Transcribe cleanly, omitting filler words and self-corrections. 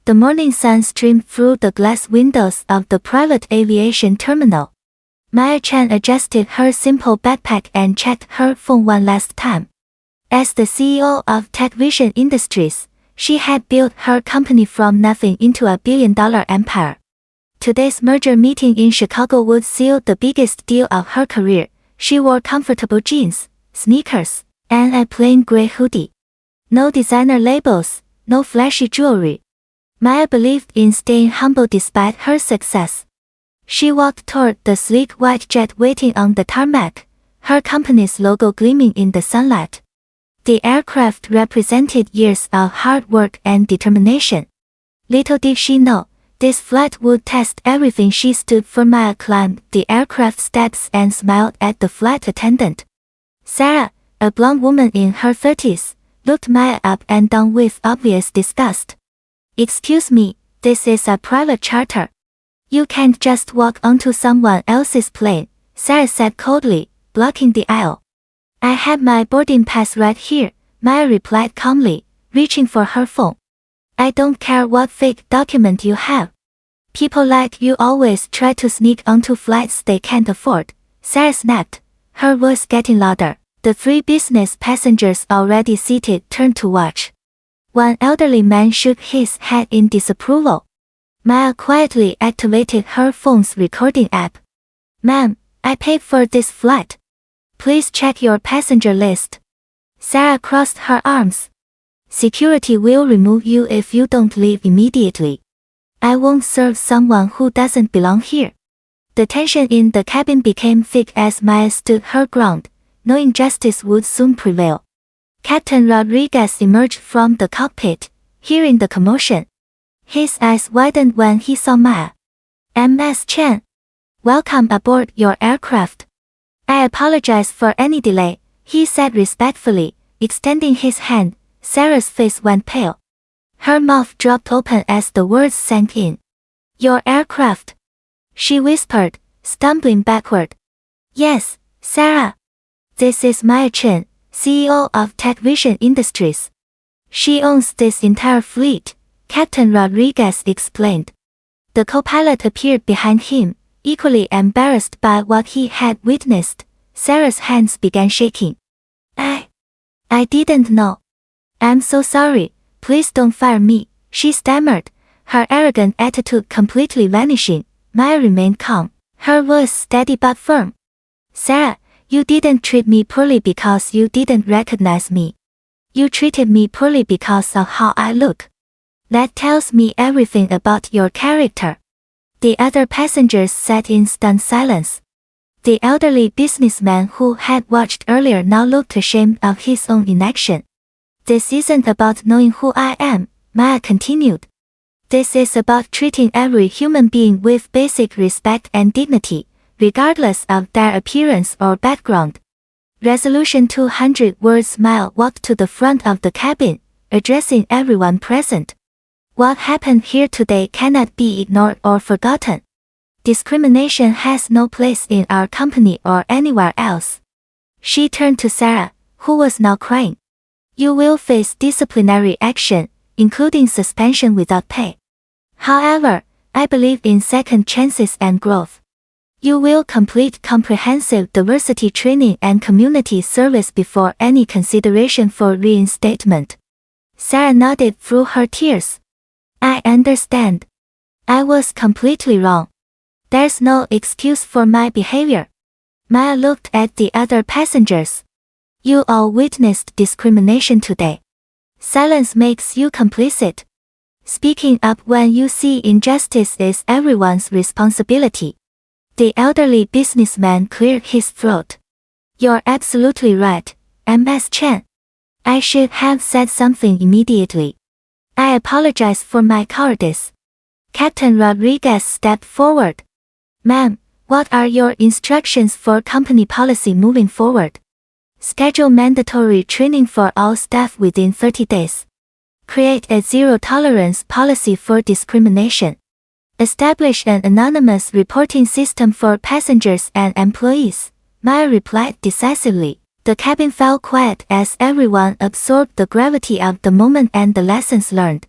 The morning sun streamed through the glass windows of the private aviation terminal. Maya Chen adjusted her simple backpack and checked her phone one last time. As the CEO of TechVision Industries, she had built her company from nothing into a billion-dollar empire. Today's merger meeting in Chicago would seal the biggest deal of her career. She wore comfortable jeans, sneakers, and a plain gray hoodie. No designer labels, no flashy jewelry. Maya believed in staying humble despite her success. She walked toward the sleek white jet waiting on the tarmac, her company's logo gleaming in the sunlight. The aircraft represented years of hard work and determination. Little did she know, this flight would test everything she stood for. Maya climbed the aircraft steps and smiled at the flight attendant. Sarah, a blonde woman in her 30s, looked Maya up and down with obvious disgust. "Excuse me, this is a private charter. You can't just walk onto someone else's plane," Sarah said coldly, blocking the aisle. "I have my boarding pass right here," Maya replied calmly, reaching for her phone. "I don't care what fake document you have. People like you always try to sneak onto flights they can't afford," Sarah snapped, her voice getting louder. The three business passengers already seated turned to watch. One elderly man shook his head in disapproval. Maya quietly activated her phone's recording app. "Ma'am, I paid for this flight. Please check your passenger list." Sarah crossed her arms. "Security will remove you if you don't leave immediately. I won't serve someone who doesn't belong here." The tension in the cabin became thick as Maya stood her ground, knowing justice would soon prevail. Captain Rodriguez emerged from the cockpit, hearing the commotion. His eyes widened when he saw Maya. "Ms. Chen. Welcome aboard your aircraft. I apologize for any delay," he said respectfully, extending his hand. Sarah's face went pale. Her mouth dropped open as the words sank in. "Your aircraft," she whispered, stumbling backward. "Yes, Sarah. This is Maya Chen, CEO of TechVision Industries. She owns this entire fleet," Captain Rodriguez explained. The co-pilot appeared behind him, equally embarrassed by what he had witnessed. Sarah's hands began shaking. I didn't know. I'm so sorry, please don't fire me," she stammered, her arrogant attitude completely vanishing. Maya remained calm, her voice steady but firm. "Sarah, you didn't treat me poorly because you didn't recognize me. You treated me poorly because of how I look. That tells me everything about your character." The other passengers sat in stunned silence. The elderly businessman who had watched earlier now looked ashamed of his own inaction. "This isn't about knowing who I am," Maya continued. "This is about treating every human being with basic respect and dignity, regardless of their appearance or background." Resolution 200 words. Maya walked to the front of the cabin, addressing everyone present. "What happened here today cannot be ignored or forgotten. Discrimination has no place in our company or anywhere else." She turned to Sarah, who was now crying. "You will face disciplinary action, including suspension without pay. However, I believe in second chances and growth. You will complete comprehensive diversity training and community service before any consideration for reinstatement." Sarah nodded through her tears. "I understand. I was completely wrong. There's no excuse for my behavior." Maya looked at the other passengers. "You all witnessed discrimination today. Silence makes you complicit. Speaking up when you see injustice is everyone's responsibility." The elderly businessman cleared his throat. "You're absolutely right, Ms. Chen. I should have said something immediately. I apologize for my cowardice." Captain Rodriguez stepped forward. "Ma'am, what are your instructions for company policy moving forward?" "Schedule mandatory training for all staff within 30 days. Create a zero-tolerance policy for discrimination. Establish an anonymous reporting system for passengers and employees," Maya replied decisively. The cabin fell quiet as everyone absorbed the gravity of the moment and the lessons learned.